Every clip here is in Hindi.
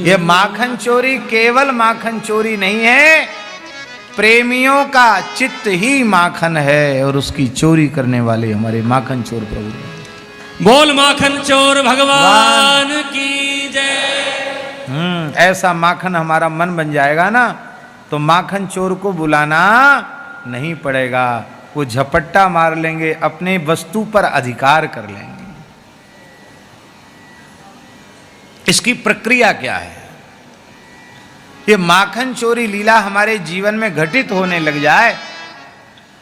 ये माखन चोरी केवल माखन चोरी नहीं है, प्रेमियों का चित्त ही माखन है और उसकी चोरी करने वाले हमारे माखन चोर प्रभु। बोल माखन चोर भगवान की जय। ऐसा माखन हमारा मन बन जाएगा ना तो माखन चोर को बुलाना नहीं पड़ेगा, वो झपट्टा मार लेंगे, अपने वस्तु पर अधिकार कर लेंगे। इसकी प्रक्रिया क्या है? ये माखन चोरी लीला हमारे जीवन में घटित होने लग जाए,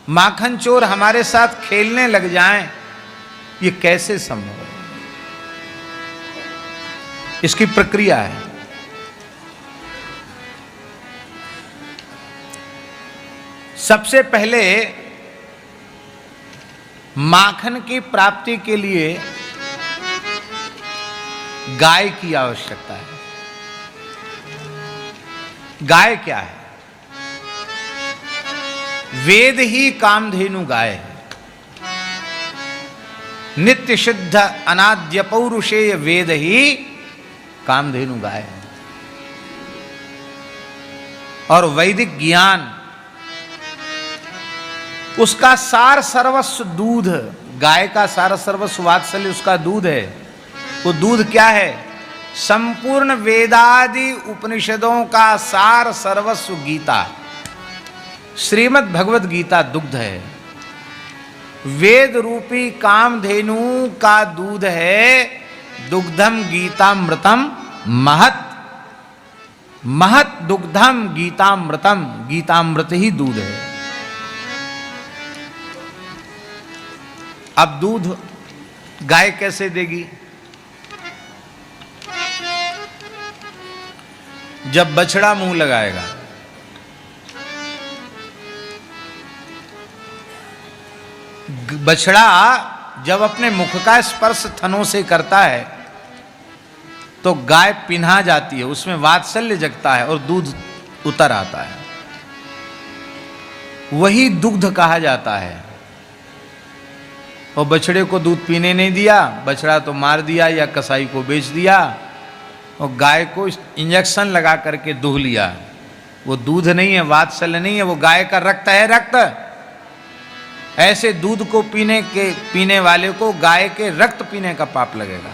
माखन चोर हमारे साथ खेलने लग जाएं, ये कैसे संभव है? इसकी प्रक्रिया है। सबसे पहले माखन की प्राप्ति के लिए गाय की आवश्यकता है। गाय क्या है? वेद ही कामधेनु गाय है। नित्य शुद्ध अनाद्य पौरुषेय वेद ही कामधेनु गाय है। और वैदिक ज्ञान, उसका सार सर्वस्व दूध, गाय का सार सर्वस्व वात्सल्य उसका दूध है। वो दूध क्या है? संपूर्ण वेदादि उपनिषदों का सार सर्वस्व गीता, श्रीमद् भगवद गीता दुग्ध है। वेद रूपी कामधेनु का दूध है। दुग्धम गीतामृतम महत, महत दुग्धम गीतामृतम, गीतामृत ही दूध है। अब दूध गाय कैसे देगी? जब बछड़ा मुंह लगाएगा, बछड़ा जब अपने मुख का स्पर्श थनों से करता है तो गाय पिन्हा जाती है, उसमें वात्सल्य जगता है और दूध उतर आता है। वही दुग्ध कहा जाता है। और बछड़े को दूध पीने नहीं दिया, बछड़ा तो मार दिया या कसाई को बेच दिया, और गाय को इंजेक्शन लगा करके दूह लिया। वो दूध नहीं है, वात्सल्य नहीं है, वो गाय का रक्त है। रक्त ऐसे दूध को पीने वाले को गाय के रक्त पीने का पाप लगेगा।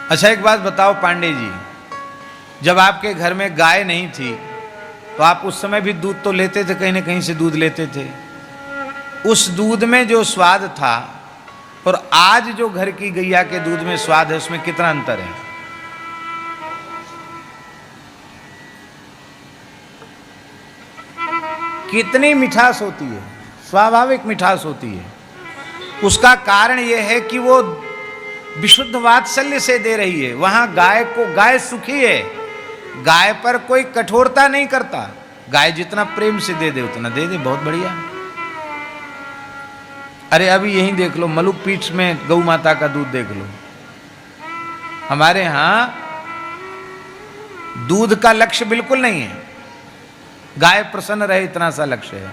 अच्छा एक बात बताओ पांडे जी, जब आपके घर में गाय नहीं थी तो आप उस समय भी दूध तो लेते थे, कहीं ना कहीं से दूध लेते थे। उस दूध में जो स्वाद था और आज जो घर की गैया के दूध में स्वाद है, उसमें कितना अंतर है? कितनी मिठास होती है, स्वाभाविक मिठास होती है। उसका कारण यह है कि वो विशुद्ध वात्सल्य से दे रही है। वहां गाय को, गाय सुखी है, गाय पर कोई कठोरता नहीं करता। गाय जितना प्रेम से दे दे उतना दे दे, बहुत बढ़िया। अरे अभी यहीं देख लो, मलुक पीठ में गौ माता का दूध देख लो। हमारे यहां दूध का लक्ष्य बिल्कुल नहीं है, गाय प्रसन्न रहे इतना सा लक्ष्य है।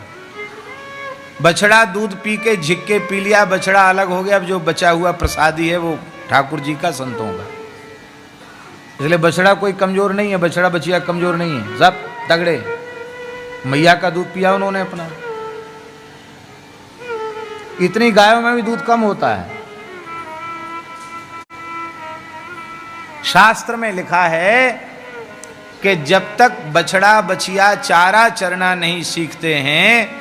बछड़ा दूध पी के झिक के पी लिया, बछड़ा अलग हो गया। अब जो बचा हुआ प्रसादी है वो ठाकुर जी का, संतों का। इसलिए बछड़ा कोई कमजोर नहीं है, बछड़ा बचिया कमजोर नहीं है, सब तगड़े। मैया का दूध पिया उन्होंने अपना। इतनी गायों में भी दूध कम होता है। शास्त्र में लिखा है कि जब तक बछड़ा बछिया चारा चरना नहीं सीखते हैं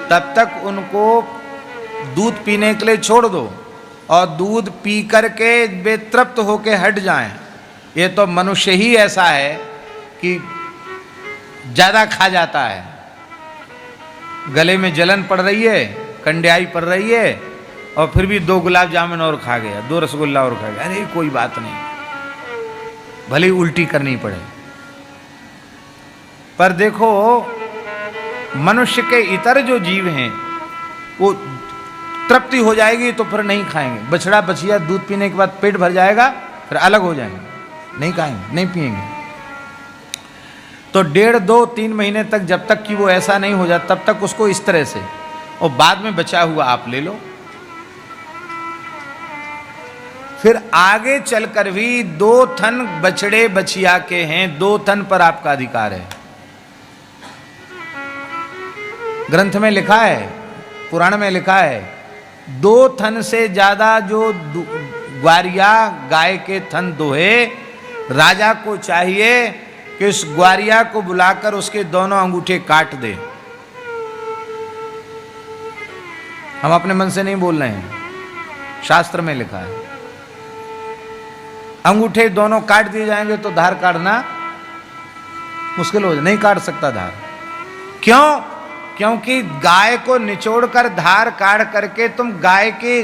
तब तक उनको दूध पीने के लिए छोड़ दो, और दूध पी करके वे तृप्त होके हट जाएं। ये तो मनुष्य ही ऐसा है कि ज्यादा खा जाता है। गले में जलन पड़ रही है, कंड्याई पड़ रही है, और फिर भी 2 गुलाब जामुन और खा गया, 2 रसगुल्ला और खा गया। अरे कोई बात नहीं, भले ही उल्टी करनी पड़े। पर देखो, मनुष्य के इतर जो जीव हैं वो तृप्ति हो जाएगी तो फिर नहीं खाएंगे। बछड़ा बछिया दूध पीने के बाद पेट भर जाएगा, फिर अलग हो जाएंगे, नहीं खाएंगे, नहीं पिएंगे। तो 1.5, 2, 3 महीने तक, जब तक कि वो ऐसा नहीं हो जाता तब तक उसको इस तरह से, और बाद में बचा हुआ आप ले लो। फिर आगे चलकर भी 2 थन बछड़े बछिया के हैं, 2 थन पर आपका अधिकार है। ग्रंथ में लिखा है, पुराण में लिखा है, 2 थन से ज्यादा जो ग्वारिया गाय के थन दोहे, राजा को चाहिए कि उस ग्वारिया को बुलाकर उसके दोनों अंगूठे काट दे। हम अपने मन से नहीं बोल रहे हैं, शास्त्र में लिखा है। अंगूठे दोनों काट दिए जाएंगे तो धार काटना मुश्किल हो जाए, नहीं काट सकता धार। क्यों? क्योंकि गाय को निचोड़कर धार काट करके तुम गाय की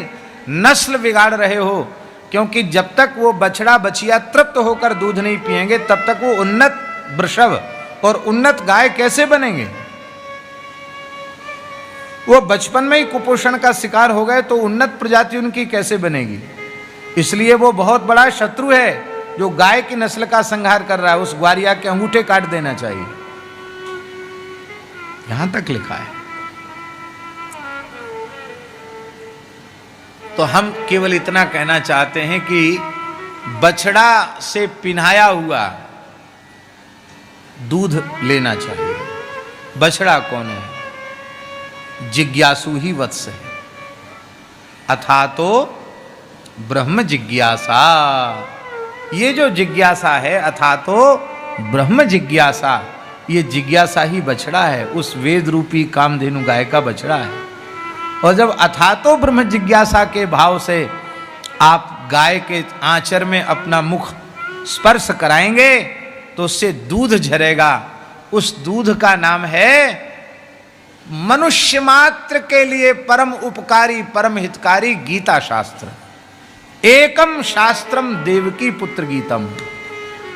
नस्ल बिगाड़ रहे हो। क्योंकि जब तक वो बछड़ा बछिया तृप्त होकर दूध नहीं पिएंगे तब तक वो उन्नत वृषभ और उन्नत गाय कैसे बनेंगे? वो बचपन में ही कुपोषण का शिकार हो गए तो उन्नत प्रजाति उनकी कैसे बनेगी? इसलिए वो बहुत बड़ा शत्रु है जो गाय की नस्ल का संहार कर रहा है। उस ग्वारिया के अंगूठे काट देना चाहिए, यहां तक लिखा है। तो हम केवल इतना कहना चाहते हैं कि बछड़ा से पिन्हाया हुआ दूध लेना चाहिए। बछड़ा कौन है? जिज्ञासु ही वत्स है। अथा तो ब्रह्म जिज्ञासा, ये जो जिज्ञासा है, अथा तो ब्रह्म जिज्ञासा, ये जिज्ञासा ही बछड़ा है, उस वेद रूपी कामधेनु गाय का बछड़ा है। और जब अथा तो ब्रह्म जिज्ञासा के भाव से आप गाय के आंचर में अपना मुख स्पर्श कराएंगे तो उससे दूध झरेगा। उस दूध का नाम है मनुष्य मात्र के लिए परम उपकारी परम हितकारी गीता शास्त्र। एकम शास्त्रम देवकी पुत्र गीतम।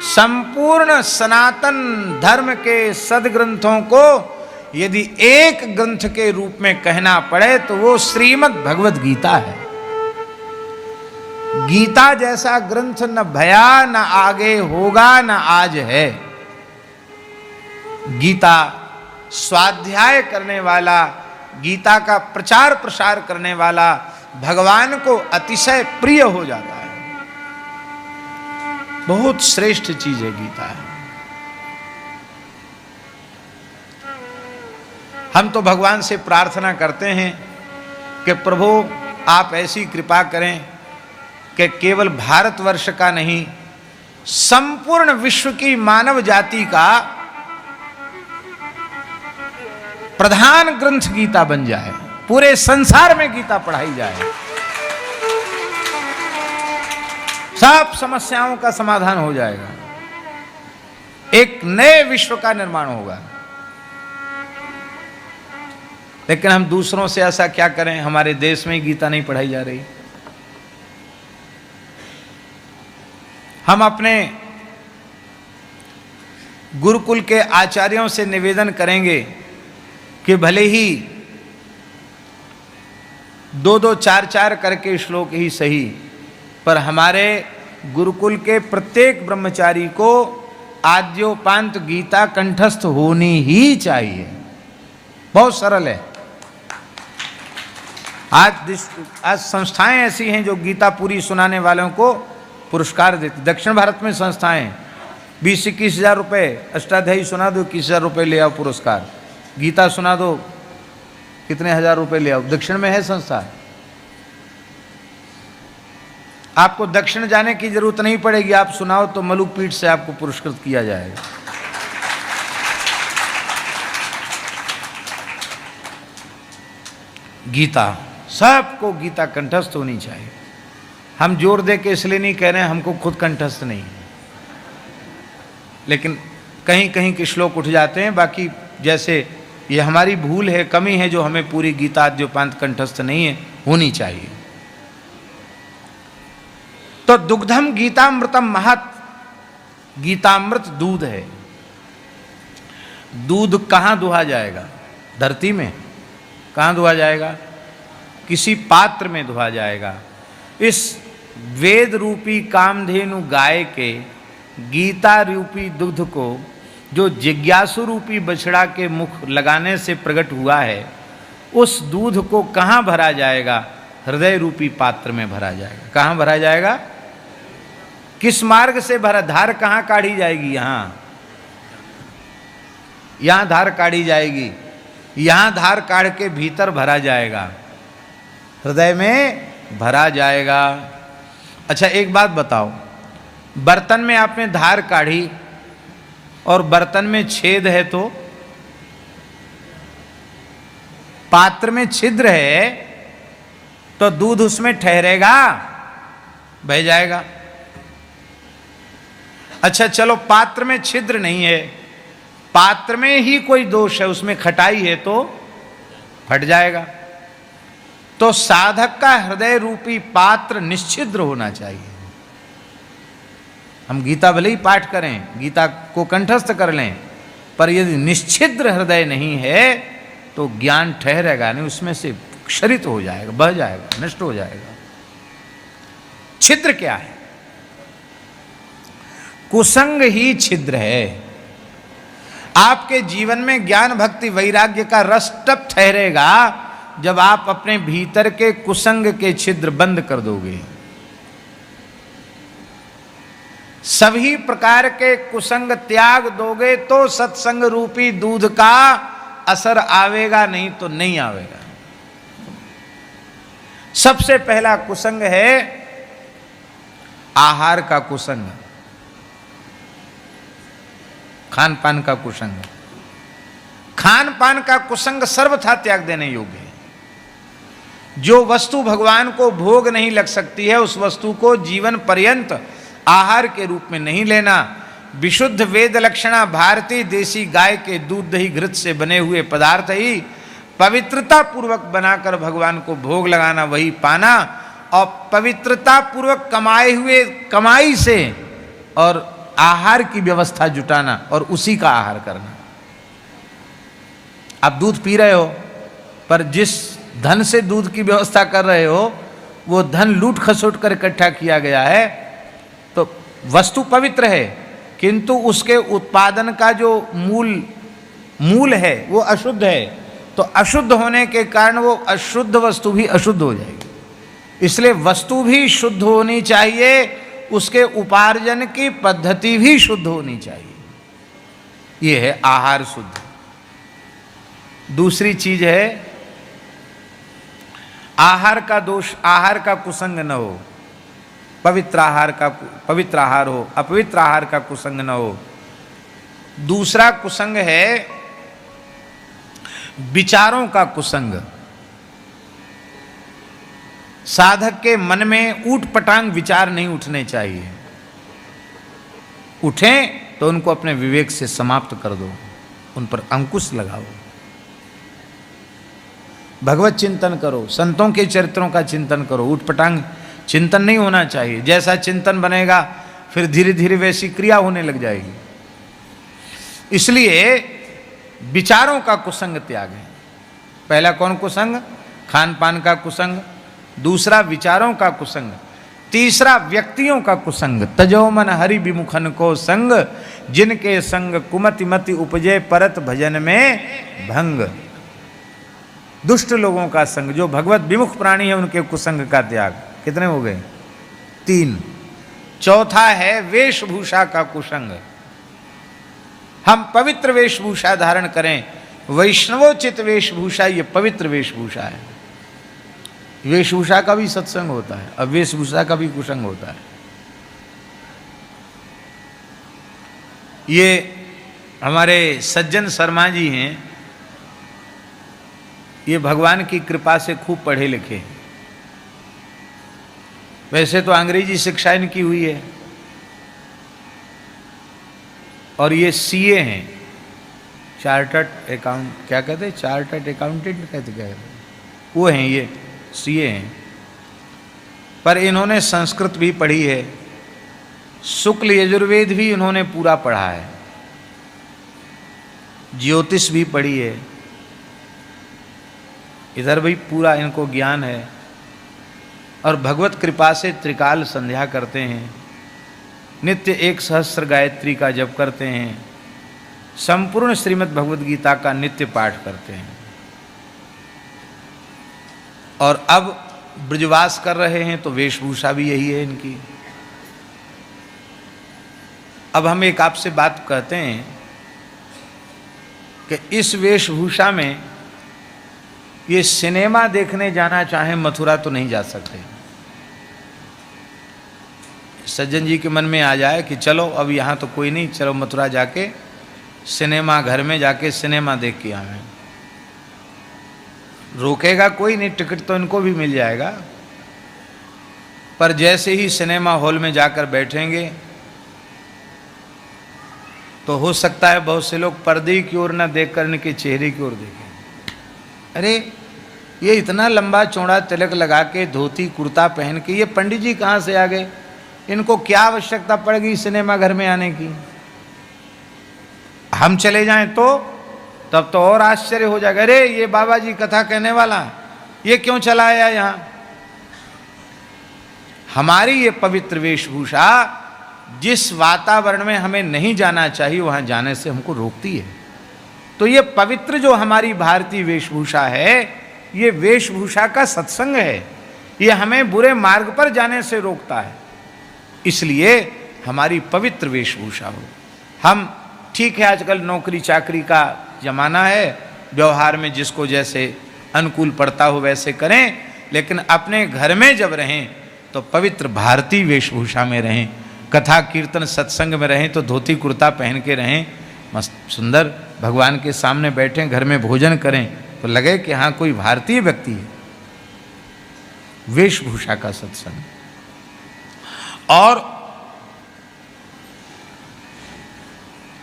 संपूर्ण सनातन धर्म के सदग्रंथों को यदि एक ग्रंथ के रूप में कहना पड़े तो वो श्रीमद् भगवद गीता है। गीता जैसा ग्रंथ न भया, न आगे होगा, न आज है। गीता स्वाध्याय करने वाला, गीता का प्रचार प्रसार करने वाला भगवान को अतिशय प्रिय हो जाता है। बहुत श्रेष्ठ चीज है गीता है। हम तो भगवान से प्रार्थना करते हैं कि प्रभु आप ऐसी कृपा करें कि केवल भारतवर्ष का नहीं, संपूर्ण विश्व की मानव जाति का प्रधान ग्रंथ गीता बन जाए, पूरे संसार में गीता पढ़ाई जाए, सब समस्याओं का समाधान हो जाएगा, एक नए विश्व का निर्माण होगा। लेकिन हम दूसरों से ऐसा क्या करें? हमारे देश में गीता नहीं पढ़ाई जा रही। हम अपने गुरुकुल के आचार्यों से निवेदन करेंगे कि भले ही 2-2, 4-4 करके श्लोक ही सही, पर हमारे गुरुकुल के प्रत्येक ब्रह्मचारी को आद्योपांत गीता कंठस्थ होनी ही चाहिए। बहुत सरल है। आज संस्थाएं ऐसी हैं जो गीता पूरी सुनाने वालों को पुरस्कार देती। दक्षिण भारत में संस्थाएं 20-21 हज़ार रुपये, अष्टाध्यायी सुना दो 21 हज़ार रुपये ले आओ पुरस्कार, गीता सुना दो कितने हजार रुपये ले आओ। दक्षिण में है संस्था, आपको दक्षिण जाने की जरूरत नहीं पड़ेगी, आप सुनाओ तो मलुक पीठ से आपको पुरस्कृत किया जाएगा। गीता, सबको गीता कंठस्थ होनी चाहिए। हम जोर दे के इसलिए नहीं कह रहे हैं, हमको खुद कंठस्थ नहीं है, लेकिन कहीं कहीं के श्लोक उठ जाते हैं। बाकी जैसे ये हमारी भूल है, कमी है, जो हमें पूरी गीता आद्योपांत कंठस्थ नहीं है, होनी चाहिए। तो दुग्धम गीतामृतम महत, गीतामृत दूध है। दूध कहाँ दुहा जाएगा? धरती में। कहाँ दुहा जाएगा? किसी पात्र में दुहा जाएगा। इस वेद रूपी कामधेनु गाय के गीता रूपी दुग्ध को जो जिज्ञासु रूपी बछड़ा के मुख लगाने से प्रकट हुआ है, उस दूध को कहाँ भरा जाएगा? हृदय रूपी पात्र में भरा जाएगा। कहाँ भरा जाएगा? किस मार्ग से भरा? धार कहाँ काढ़ी जाएगी? यहाँ धार काढ़ी जाएगी, यहाँ धार काढ़ के भीतर भरा जाएगा, हृदय में भरा जाएगा। अच्छा एक बात बताओ, बर्तन में आपने धार काढ़ी और बर्तन में छेद है, तो पात्र में छिद्र है, तो दूध उसमें ठहरेगा? बह जाएगा। अच्छा चलो पात्र में छिद्र नहीं है, पात्र में ही कोई दोष है, उसमें खटाई है, तो फट जाएगा। तो साधक का हृदय रूपी पात्र निश्चिद्र होना चाहिए। हम गीता भले ही पाठ करें, गीता को कंठस्थ कर लें, पर यदि निश्चिद्र हृदय नहीं है तो ज्ञान ठहरेगा नहीं, उसमें से क्षरित हो जाएगा, बह जाएगा, नष्ट हो जाएगा। छिद्र क्या है? कुसंग ही छिद्र है। आपके जीवन में ज्ञान भक्ति वैराग्य का रस तब ठहरेगा जब आप अपने भीतर के कुसंग के छिद्र बंद कर दोगे। सभी प्रकार के कुसंग त्याग दोगे तो सत्संग रूपी दूध का असर आवेगा, नहीं तो नहीं आवेगा। सबसे पहला कुसंग है आहार का कुसंग, खान पान का कुसंग। खान पान का कुसंग सर्वथा त्याग देने योग्य है। जो वस्तु भगवान को भोग नहीं लग सकती है, उस वस्तु को जीवन पर्यंत आहार के रूप में नहीं लेना। विशुद्ध वेद लक्षणा भारतीय देसी गाय के दूध दही घृत से बने हुए पदार्थ ही पवित्रता पूर्वक बनाकर भगवान को भोग लगाना, वही पाना, और पवित्रता पूर्वक कमाए हुए कमाई से और आहार की व्यवस्था जुटाना और उसी का आहार करना। आप दूध पी रहे हो, पर जिस धन से दूध की व्यवस्था कर रहे हो वो धन लूट खसोट कर इकट्ठा किया गया है, तो वस्तु पवित्र है, किंतु उसके उत्पादन का जो मूल है वो अशुद्ध है। तो अशुद्ध होने के कारण वो अशुद्ध वस्तु भी अशुद्ध हो जाएगी। इसलिए वस्तु भी शुद्ध होनी चाहिए, उसके उपार्जन की पद्धति भी शुद्ध होनी चाहिए। ये है आहार शुद्ध। दूसरी चीज है आहार का दोष, आहार का कुसंग न हो। पवित्र आहार हो, अपवित्र आहार का कुसंग न हो। दूसरा कुसंग है विचारों का कुसंग। साधक के मन में ऊट-पटांग विचार नहीं उठने चाहिए। उठें तो उनको अपने विवेक से समाप्त कर दो, उन पर अंकुश लगाओ। भगवत चिंतन करो, संतों के चरित्रों का चिंतन करो। ऊट-पटांग चिंतन नहीं होना चाहिए। जैसा चिंतन बनेगा फिर धीरे धीरे वैसी क्रिया होने लग जाएगी। इसलिए विचारों का कुसंग त्याग है। पहला कौन कुसंग? खान पान का कुसंग। दूसरा विचारों का कुसंग। तीसरा व्यक्तियों का कुसंग। तजो मन हरि विमुखन को संग, जिनके संग कुमति मति उपजे परत भजन में भंग। दुष्ट लोगों का संग, जो भगवत विमुख प्राणी है, उनके कुसंग का त्याग। कितने हो गए? 3। चौथा है वेशभूषा का कुसंग। हम पवित्र वेशभूषा धारण करें। वैष्णवोचित वेशभूषा ये पवित्र वेशभूषा है। वेशभूषा का भी सत्संग होता है, अब वेशभूषा का भी कुसंग होता है। ये हमारे सज्जन शर्मा जी हैं, ये भगवान की कृपा से खूब पढ़े लिखे हैं। वैसे तो अंग्रेजी शिक्षा इनकी हुई है और ये सीए हैं, चार्टर्ड अकाउंट, क्या कहते हैं, चार्टर्ड अकाउंटेंट कहते हैं, वो हैं, ये सीए हैं। पर इन्होंने संस्कृत भी पढ़ी है, शुक्ल यजुर्वेद भी इन्होंने पूरा पढ़ा है, ज्योतिष भी पढ़ी है, इधर भी पूरा इनको ज्ञान है। और भगवत कृपा से त्रिकाल संध्या करते हैं, नित्य 1 सहस्त्र गायत्री का जप करते हैं, संपूर्ण श्रीमद् भगवद गीता का नित्य पाठ करते हैं। और अब ब्रजवास कर रहे हैं तो वेशभूषा भी यही है इनकी। अब हम एक आपसे बात कहते हैं कि इस वेशभूषा में ये सिनेमा देखने जाना चाहे मथुरा तो नहीं जा सकते। सज्जन जी के मन में आ जाए कि चलो अब यहाँ तो कोई नहीं, चलो मथुरा जाके सिनेमा घर में जाके सिनेमा देख के आए। रोकेगा कोई नहीं, टिकट तो इनको भी मिल जाएगा। पर जैसे ही सिनेमा हॉल में जाकर बैठेंगे तो हो सकता है बहुत से लोग पर्दे की ओर न देखकर इनके चेहरे की ओर देखें। अरे ये इतना लंबा चौड़ा तिलक लगा के धोती कुर्ता पहन के ये पंडित जी कहाँ से आ गए? इनको क्या आवश्यकता पड़ेगी सिनेमा घर में आने की? हम चले जाएं तो तब तो और आश्चर्य हो जाएगा। अरे ये बाबा जी कथा कहने वाला ये क्यों चला आया यहाँ? हमारी ये पवित्र वेशभूषा जिस वातावरण में हमें नहीं जाना चाहिए वहां जाने से हमको रोकती है। तो ये पवित्र जो हमारी भारतीय वेशभूषा है, ये वेशभूषा का सत्संग है। ये हमें बुरे मार्ग पर जाने से रोकता है। इसलिए हमारी पवित्र वेशभूषा हो। हम ठीक है, आजकल नौकरी चाकरी का जमाना है, व्यवहार में जिसको जैसे अनुकूल पड़ता हो वैसे करें, लेकिन अपने घर में जब रहें तो पवित्र भारतीय वेशभूषा में रहें। कथा कीर्तन सत्संग में रहें तो धोती कुर्ता पहन के रहें, मस्त सुंदर भगवान के सामने बैठें, घर में भोजन करें तो लगे कि हाँ कोई भारतीय व्यक्ति है। वेशभूषा का सत्संग। और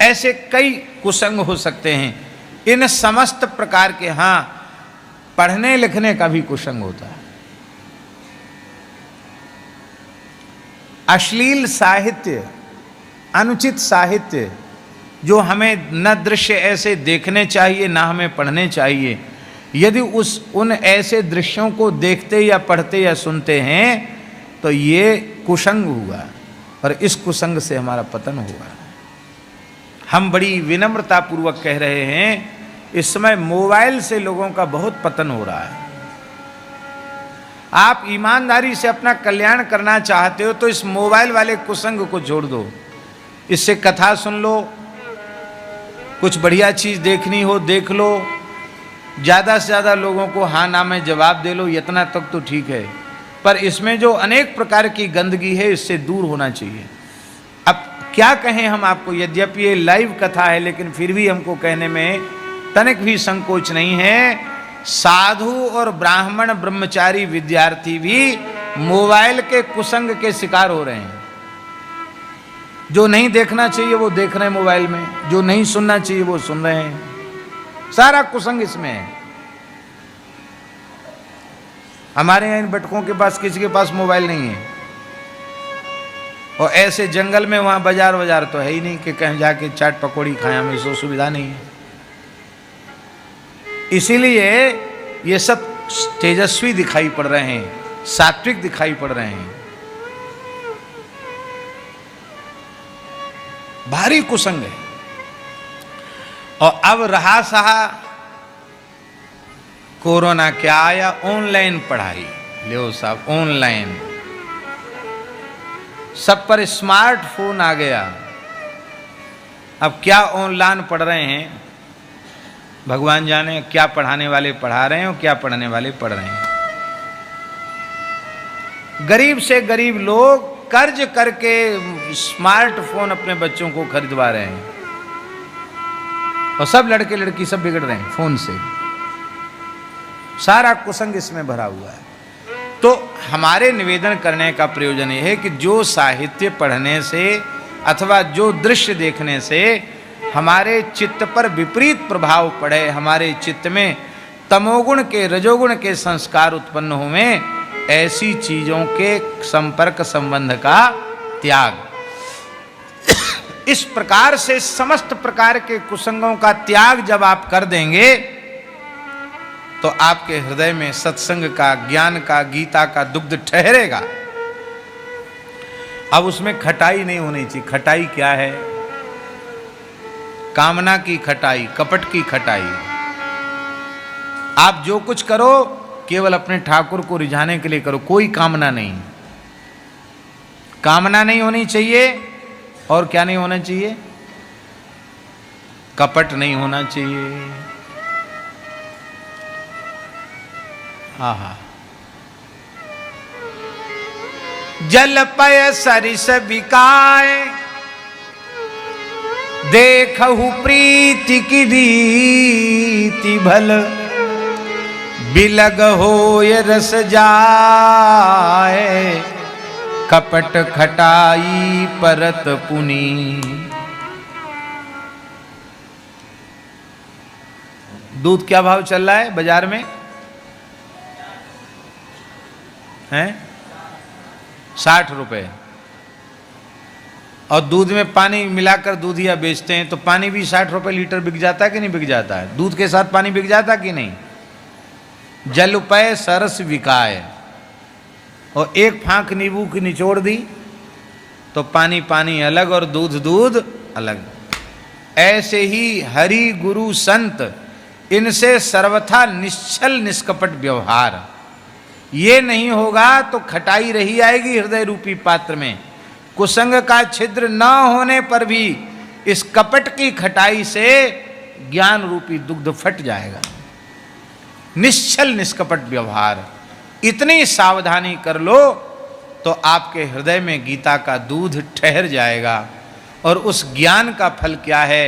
ऐसे कई कुसंग हो सकते हैं। इन समस्त प्रकार के, हाँ पढ़ने लिखने का भी कुसंग होता है। अश्लील साहित्य, अनुचित साहित्य जो हमें न दृश्य ऐसे देखने चाहिए ना हमें पढ़ने चाहिए, यदि उन ऐसे दृश्यों को देखते या पढ़ते या सुनते हैं तो ये कुसंग हुआ और इस कुसंग से हमारा पतन हुआ। हम बड़ी विनम्रता पूर्वक कह रहे हैं, इस समय मोबाइल से लोगों का बहुत पतन हो रहा है। आप ईमानदारी से अपना कल्याण करना चाहते हो तो इस मोबाइल वाले कुसंग को छोड़ दो। इससे कथा सुन लो, कुछ बढ़िया चीज देखनी हो देख लो, ज्यादा से ज्यादा लोगों को हाँ ना में जवाब दे लो, इतना तक तो ठीक है। पर इसमें जो अनेक प्रकार की गंदगी है इससे दूर होना चाहिए। अब क्या कहें हम आपको, यद्यपि ये लाइव कथा है लेकिन फिर भी हमको कहने में तनिक भी संकोच नहीं है। साधु और ब्राह्मण ब्रह्मचारी विद्यार्थी भी मोबाइल के कुसंग के शिकार हो रहे हैं। जो नहीं देखना चाहिए वो देख रहे हैं मोबाइल में, जो नहीं सुनना चाहिए वो सुन रहे हैं। सारा कुसंग इसमें है। हमारे यहाँ इन बटकों के पास किसी के पास मोबाइल नहीं है, और ऐसे जंगल में वहां बाजार तो है ही नहीं कि कहीं जाके चाट पकौड़ी खाएं, हमें सो सुविधा नहीं है। इसीलिए ये सब तेजस्वी दिखाई पड़ रहे हैं, सात्विक दिखाई पड़ रहे हैं। भारी कुसंग है। और अब रहा सहा कोरोना क्या आया, ऑनलाइन पढ़ाई। लो साहब ऑनलाइन, सब पर स्मार्टफोन आ गया। अब क्या ऑनलाइन पढ़ रहे हैं भगवान जाने, क्या पढ़ाने वाले पढ़ा रहे हैं और क्या पढ़ने वाले पढ़ रहे हैं। गरीब से गरीब लोग कर्ज करके स्मार्टफोन अपने बच्चों को खरीदवा रहे हैं, और सब लड़के लड़की सब बिगड़ रहे हैं फोन से। सारा कुसंग इसमें भरा हुआ है। तो हमारे निवेदन करने का प्रयोजन यह है कि जो साहित्य पढ़ने से अथवा जो दृश्य देखने से हमारे चित्त पर विपरीत प्रभाव पड़े, हमारे चित्त में तमोगुण के रजोगुण के संस्कार उत्पन्न हुए, ऐसी चीजों के संपर्क संबंध का त्याग। इस प्रकार से समस्त प्रकार के कुसंगों का त्याग जब आप कर देंगे तो आपके हृदय में सत्संग का, ज्ञान का, गीता का दुग्ध ठहरेगा। अब उसमें खटाई नहीं होनी चाहिए। खटाई क्या है? कामना की खटाई, कपट की खटाई। आप जो कुछ करो केवल अपने ठाकुर को रिझाने के लिए करो, कोई कामना नहीं। कामना नहीं होनी चाहिए। और क्या नहीं होना चाहिए? कपट नहीं होना चाहिए। आहा। जल पय सरिस बिकाय, देखहु प्रीति की रीति भल, बिलग होय रस जाय, कपट खटाई परत पुनी। दूध क्या भाव चल रहा है बाजार में? हैं 60 रुपए। और दूध में पानी मिलाकर दूधिया बेचते हैं, तो पानी भी 60 रुपए लीटर बिक जाता है कि नहीं बिक जाता है? दूध के साथ पानी बिक जाता कि नहीं? जल पय सरस बिकाय, और एक फांक नींबू की निचोड़ दी तो पानी पानी अलग और दूध दूध अलग। ऐसे ही हरि गुरु संत, इनसे सर्वथा निश्चल निष्कपट व्यवहार। ये नहीं होगा तो खटाई रही आएगी हृदय रूपी पात्र में। कुसंग का छिद्र न होने पर भी इस कपट की खटाई से ज्ञान रूपी दुग्ध फट जाएगा। निश्चल निष्कपट व्यवहार, इतनी सावधानी कर लो तो आपके हृदय में गीता का दूध ठहर जाएगा। और उस ज्ञान का फल क्या है?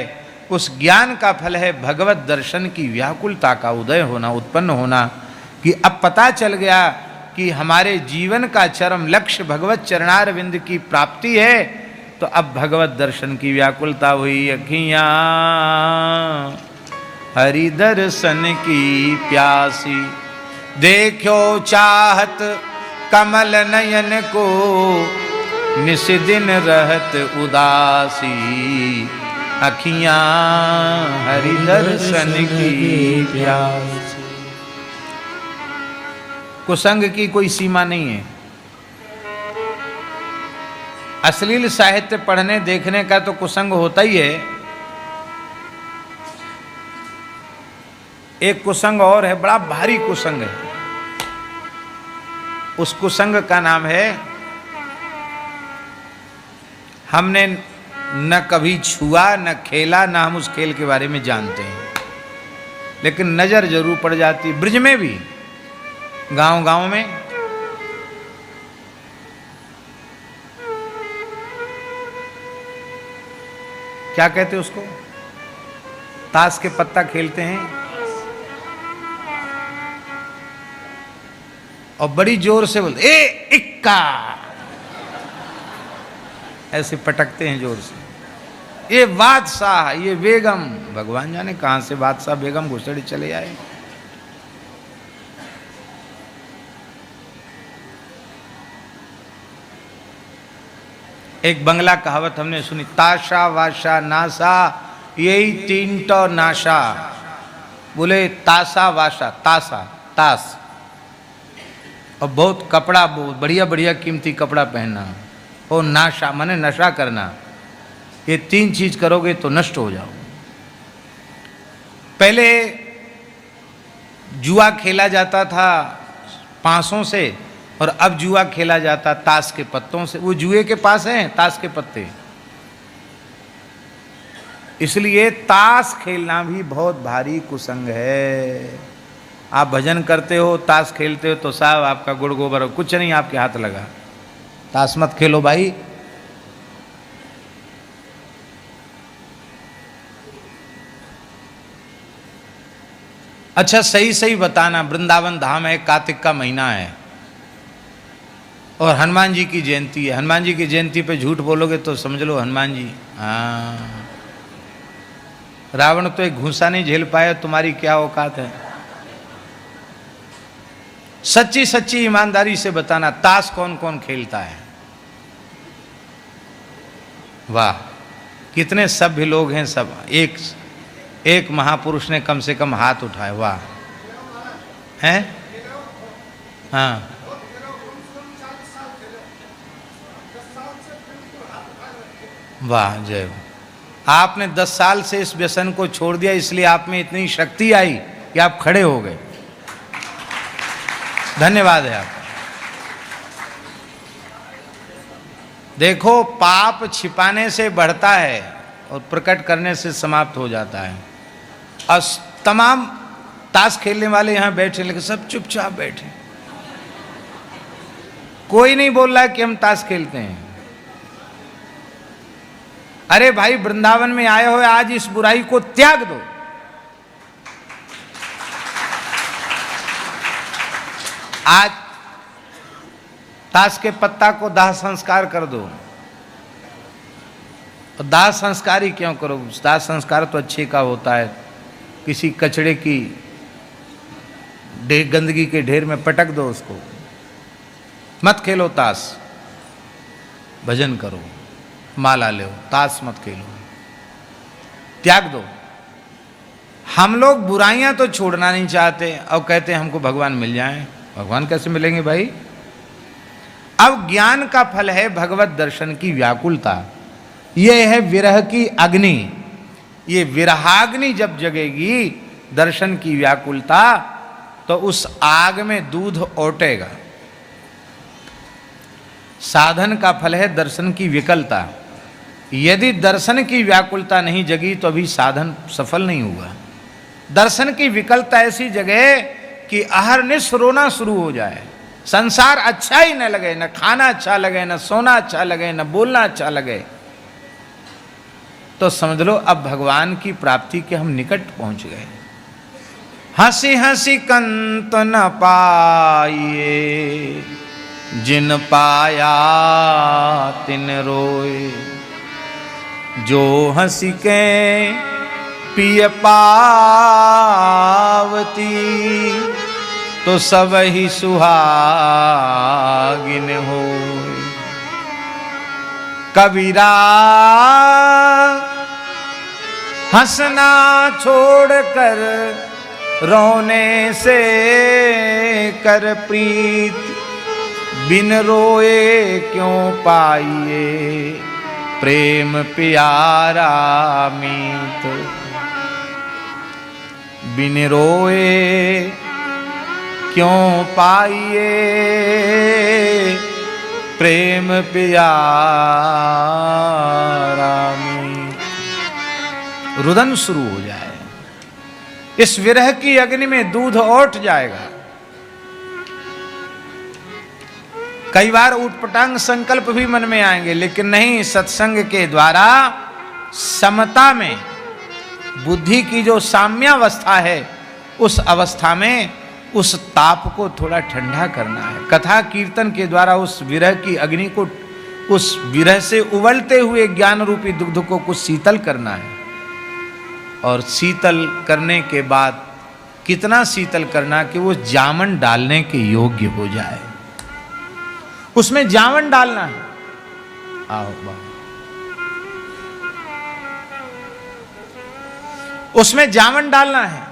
उस ज्ञान का फल है भगवत दर्शन की व्याकुलता का उदय होना, उत्पन्न होना, कि अब पता चल गया कि हमारे जीवन का चरम लक्ष्य भगवत चरणारविंद की प्राप्ति है। तो अब भगवत दर्शन की व्याकुलता हुई। अखियां हरि दर्शन की प्यासी, देखो चाहत कमल नयन को, निस दिन रहत उदासी। अखियां हरि दर्शन की प्यासी। कुसंग की कोई सीमा नहीं है। अश्लील साहित्य पढ़ने देखने का तो कुसंग होता ही है। एक कुसंग और है, बड़ा भारी कुसंग है। उस कुसंग का नाम है, हमने न कभी छुआ न खेला, न हम उस खेल के बारे में जानते हैं, लेकिन नजर जरूर पड़ जाती। ब्रज में भी, गांव गांव में क्या कहते हैं उसको? ताश के पत्ता खेलते हैं और बड़ी जोर से बोलते ए इक्का, ऐसे पटकते हैं जोर से। ये बादशाह, ये बेगम, भगवान जाने कहां से बादशाह बेगम घुसड़े चले आए। एक बंगला कहावत हमने सुनी, ताशा वाशा नासा यही तीन तो नाशा। बोले ताशा वाशा, ताशा ताश, और बहुत कपड़ा, बहुत बढ़िया बढ़िया कीमती कपड़ा पहनना, और नाशा माने नशा करना। ये तीन चीज करोगे तो नष्ट हो जाओ। पहले जुआ खेला जाता था पांसों से, और अब जुआ खेला जाता ताश के पत्तों से। वो जुए के पास हैं ताश के पत्ते, इसलिए ताश खेलना भी बहुत भारी कुसंग है। आप भजन करते हो, ताश खेलते हो, तो साहब आपका गुड़ गोबर कुछ नहीं आपके हाथ लगा। ताश मत खेलो भाई। अच्छा सही सही बताना, वृंदावन धाम है, कार्तिक का महीना है और हनुमान जी की जयंती है। हनुमान जी की जयंती पे झूठ बोलोगे तो समझ लो हनुमान जी, हाँ, रावण तो एक घूंसा नहीं झेल पाया, तुम्हारी क्या औकात है। सच्ची सच्ची ईमानदारी से बताना, ताश कौन कौन खेलता है? वाह, कितने सभ्य लोग हैं सब। एक महापुरुष ने कम से कम हाथ उठाए। वाह, हैं? हाँ, वाह, जय। आपने 10 साल से इस व्यसन को छोड़ दिया, इसलिए आप में इतनी शक्ति आई कि आप खड़े हो गए। धन्यवाद है आपका। देखो, पाप छिपाने से बढ़ता है और प्रकट करने से समाप्त हो जाता है। और तमाम ताश खेलने वाले यहां बैठे, लेकिन सब चुपचाप बैठे, कोई नहीं बोल रहा है कि हम ताश खेलते हैं। अरे भाई, वृंदावन में आए हो, आज इस बुराई को त्याग दो। आज ताश के पत्ता को दाह संस्कार कर दो। और दाह संस्कार ही क्यों करो? दाह संस्कार तो अच्छे का होता है। किसी कचड़े की गंदगी के ढेर में पटक दो उसको। मत खेलो ताश, भजन करो, माला लो, ताश मत खेलो, त्याग दो। हम लोग बुराइयां तो छोड़ना नहीं चाहते और कहते हैं हमको भगवान मिल जाएं। भगवान कैसे मिलेंगे भाई? अब ज्ञान का फल है भगवत दर्शन की व्याकुलता। यह है विरह की अग्नि। ये विरहाग्नि जब जगेगी, दर्शन की व्याकुलता, तो उस आग में दूध ओटेगा। साधन का फल है दर्शन की विकलता। यदि दर्शन की व्याकुलता नहीं जगी तो अभी साधन सफल नहीं हुआ। दर्शन की विकलता ऐसी जगह कि अहरनिश रोना शुरू हो जाए, संसार अच्छा ही न लगे, न खाना अच्छा लगे, न सोना अच्छा लगे, न बोलना अच्छा लगे, तो समझ लो अब भगवान की प्राप्ति के हम निकट पहुंच गए। हंसी हंसी कंत न पाइए, जिन पाया तिन रोए। जो हंसी के पिय पावती, तो सब ही सुहागिन हो। कबीरा हंसना छोड़कर रोने से कर प्रीत। बिन रोए क्यों पाइए, प्रेम प्यारा मीत। बिन रोए क्यों पाइए, प्रेम प्यारा मीत। रुदन शुरू हो जाए, इस विरह की अग्नि में दूध ओट जाएगा। कई बार ऊटपटांग संकल्प भी मन में आएंगे, लेकिन नहीं, सत्संग के द्वारा समता में बुद्धि की जो साम्यावस्था है, उस अवस्था में उस ताप को थोड़ा ठंडा करना है। कथा कीर्तन के द्वारा उस विरह की अग्नि को, उस विरह से उबलते हुए ज्ञान रूपी दुग्ध को कुछ शीतल करना है। और शीतल करने के बाद कितना शीतल करना कि वो जामन डालने के योग्य हो जाए। उसमें जामन डालना है। आओ बाबा, उसमें जामन डालना है।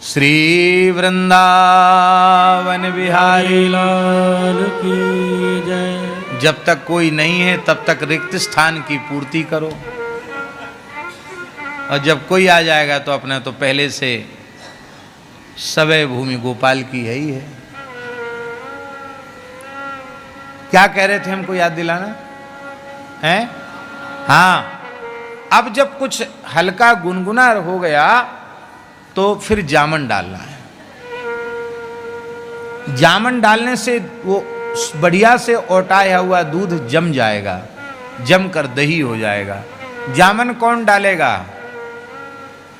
श्री वृंदावन बिहारी लाल की जय। जब तक कोई नहीं है तब तक रिक्त स्थान की पूर्ति करो, और जब कोई आ जाएगा तो अपना तो पहले से सवै भूमि गोपाल की है ही है। क्या कह रहे थे, हमको याद दिलाना है? हाँ, अब जब कुछ हल्का गुनगुना हो गया तो फिर जामन डालना है। जामन डालने से वो बढ़िया से ओटाया हुआ दूध जम जाएगा, जमकर दही हो जाएगा। जामन कौन डालेगा?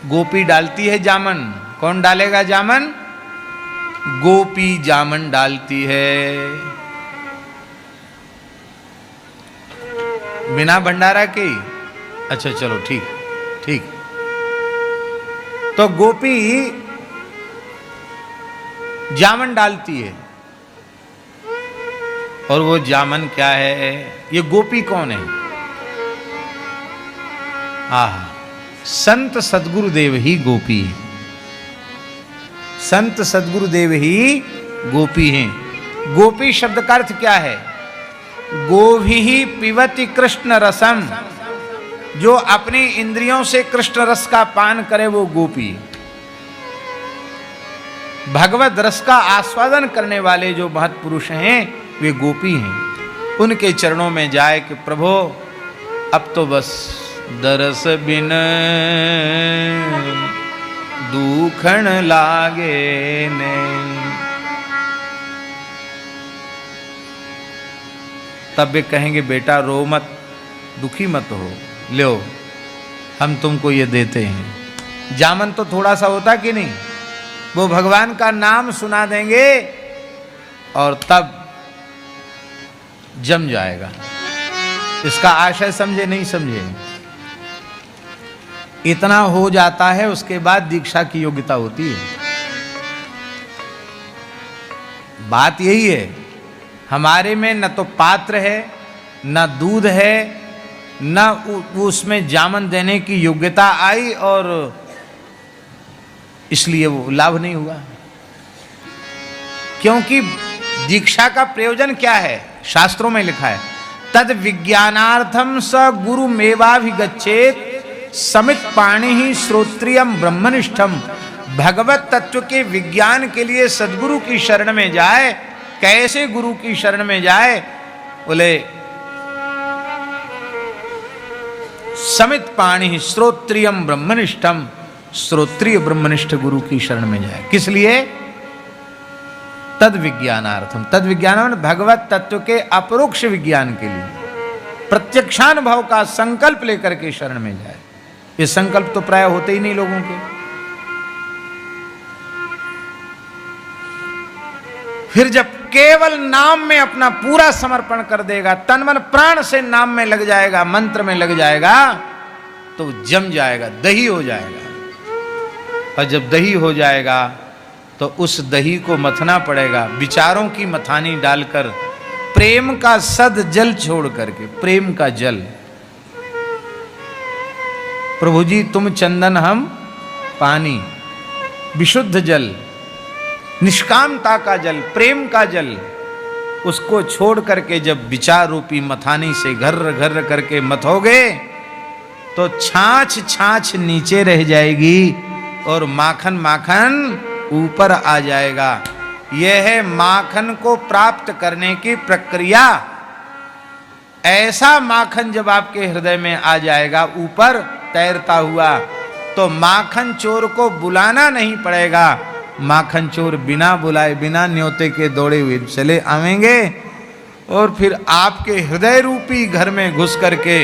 गोपी डालती है जामन। कौन डालेगा जामन? गोपी जामन डालती है। बिना भंडारा के? अच्छा चलो ठीक ठीक। तो गोपी जामन डालती है। और वो जामन क्या है? ये गोपी कौन है? आहा, संत सद्गुरुदेव ही गोपी है। संत सद्गुरुदेव ही गोपी हैं। गोपी शब्द का अर्थ क्या है? गोभी पिबति कृष्ण रसम, जो अपनी इंद्रियों से कृष्ण रस का पान करे वो गोपी। भगवत रस का आस्वादन करने वाले जो महत पुरुष हैं वे गोपी हैं। उनके चरणों में जाए कि प्रभु अब तो बस दरस बिन दुखण लागे ने। तब वे कहेंगे बेटा रो मत, दुखी मत हो, लो हम तुमको ये देते हैं। जामन तो थोड़ा सा होता कि नहीं, वो भगवान का नाम सुना देंगे और तब जम जाएगा। इसका आशय समझे नहीं समझे, इतना हो जाता है उसके बाद दीक्षा की योग्यता होती है। बात यही है, हमारे में न तो पात्र है, न दूध है, न उसमें जामन देने की योग्यता आई और इसलिए वो लाभ नहीं हुआ। क्योंकि दीक्षा का प्रयोजन क्या है, शास्त्रों में लिखा है तद विज्ञानार्थम स गुरु मेवाभिगच्छेत समित पाणि ही श्रोत्रियम ब्रह्मनिष्ठम। भगवत तत्व के विज्ञान के लिए सदगुरु की शरण में जाए। कैसे गुरु की शरण में जाए, बोले समित पाणि श्रोत्रियम ब्रह्मनिष्ठम, श्रोत्रिय ब्रह्मनिष्ठ गुरु की शरण में जाए। किस लिए? तद विज्ञानार्थम। तद विज्ञान भगवत तत्व के अपरोक्ष विज्ञान के लिए, प्रत्यक्षानुभव का संकल्प लेकर के शरण में जाए। ये संकल्प तो प्राय होते ही नहीं लोगों के। फिर जब केवल नाम में अपना पूरा समर्पण कर देगा, तन मन प्राण से नाम में लग जाएगा, मंत्र में लग जाएगा, तो जम जाएगा, दही हो जाएगा। और जब दही हो जाएगा तो उस दही को मथना पड़ेगा, विचारों की मथानी डालकर, प्रेम का सद जल छोड़ करके, प्रेम का जल। प्रभु जी तुम चंदन हम पानी, विशुद्ध जल, निष्कामता का जल, प्रेम का जल, उसको छोड़ करके जब विचार रूपी मथानी से घर्र घर्र करके मथोगे तो छाछ छाछ नीचे रह जाएगी और माखन माखन ऊपर आ जाएगा। यह है माखन को प्राप्त करने की प्रक्रिया। ऐसा माखन जब आपके हृदय में आ जाएगा ऊपर तैरता हुआ, तो माखन चोर को बुलाना नहीं पड़ेगा। माखन चोर बिना बुलाए, बिना न्योते के दौड़े हुए चले आवेंगे और फिर आपके हृदय रूपी घर में घुस करके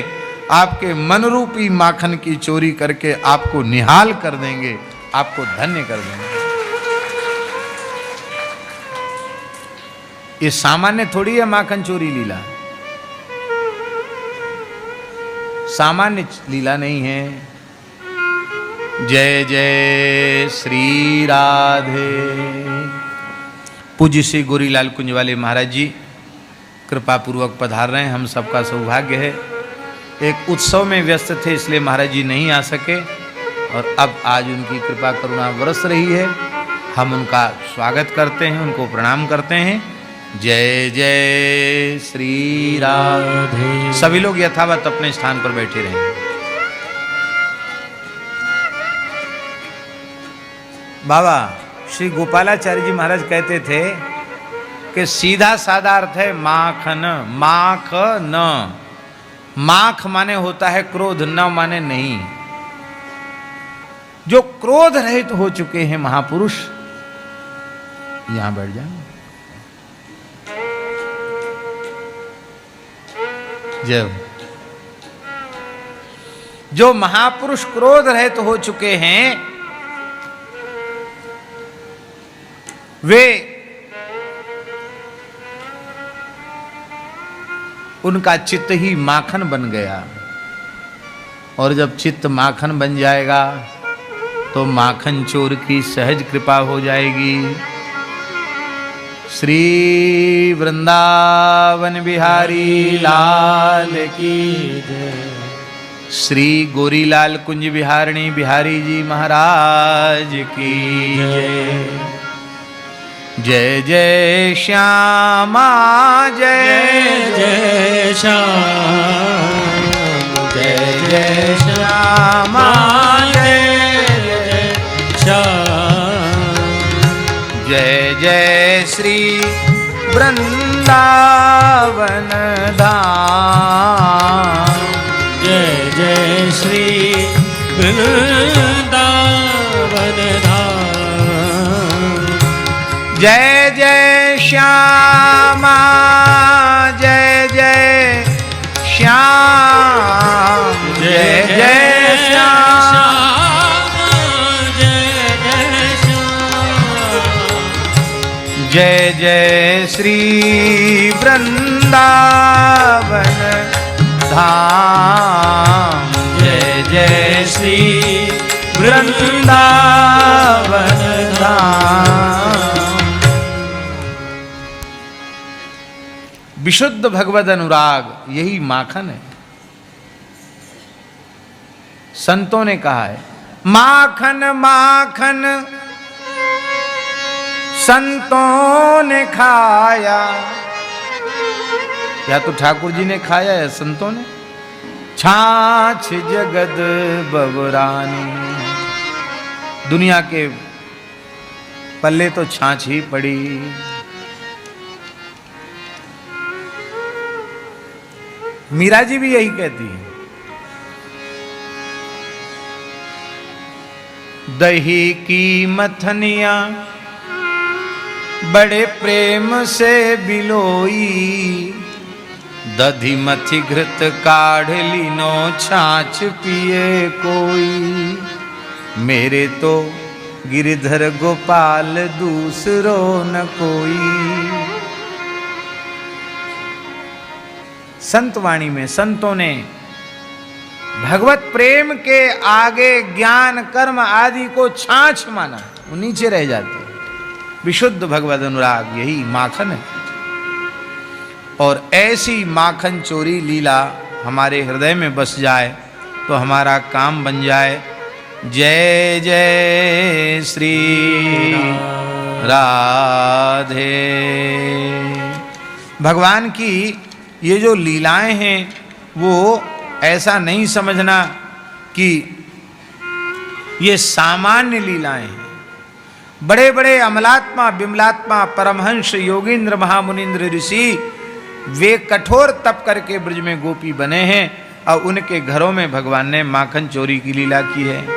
आपके मन रूपी माखन की चोरी करके आपको निहाल कर देंगे, आपको धन्य कर देंगे। ये सामान्य थोड़ी है माखन चोरी लीला, सामान्य लीला नहीं है। जय जय श्री राधे। पूज्य श्री गोरीलाल कुंज वाले महाराज जी कृपा पूर्वक पधार रहे हैं। हम सबका सौभाग्य है। एक उत्सव में व्यस्त थे इसलिए महाराज जी नहीं आ सके और अब आज उनकी कृपा करुणा बरस रही है। हम उनका स्वागत करते हैं, उनको प्रणाम करते हैं। जय जय श्री राधे। सभी लोग यथावत अपने स्थान पर बैठे रहें। बाबा श्री गोपालाचार्य जी महाराज कहते थे कि सीधा साधा अर्थ है माखन, माख न। माख माने होता है क्रोध, न माने नहीं। जो क्रोध रहित हो चुके हैं महापुरुष, यहां बैठ जाए। जय। जो महापुरुष क्रोध रहित हो चुके हैं वे, उनका चित्त ही माखन बन गया। और जब चित्त माखन बन जाएगा तो माखन चोर की सहज कृपा हो जाएगी। श्री वृंदावन बिहारी लाल की जय। श्री गोरीलाल कुंज बिहारिणी बिहारी जी महाराज की जय। जय जय श्यामा जय जय श्याम, जय जय श्यामा जय जय श्याम, जय जय श्री वृंदावन धाम। जय जय श्री वृंदावन धाम। जय जय श्यामा जय जय श्याम। जय जय श्याम जय जय श्री वृंदावन धाम। जय जय श्री वृंदावन धाम। विशुद्ध भगवद अनुराग यही माखन है। संतों ने कहा है माखन माखन संतों ने खाया। या तो ठाकुर जी ने खाया या संतों ने। छाछ जगद बबरानी, दुनिया के पल्ले तो छाछ ही पड़ी। मीरा जी भी यही कहती है। दही की मथनिया बड़े प्रेम से बिलोई। दधी मथी घृत काढ़ लीनो छाछ पिए कोई। मेरे तो गिरधर गोपाल दूसरो न कोई। संतवाणी में संतों ने भगवत प्रेम के आगे ज्ञान कर्म आदि को छाछ माना, वो नीचे रह जाते। विशुद्ध भगवद अनुराग यही माखन है। और ऐसी माखन चोरी लीला हमारे हृदय में बस जाए तो हमारा काम बन जाए। जय जय श्री राधे। भगवान की ये जो लीलाएं हैं वो ऐसा नहीं समझना कि ये सामान्य लीलाएं हैं। बड़े बड़े अमलात्मा बिमलात्मा परमहंस योगींद्र महामुनिंद्र ऋषि वे कठोर तप करके ब्रज में गोपी बने हैं और उनके घरों में भगवान ने माखन चोरी की लीला की है।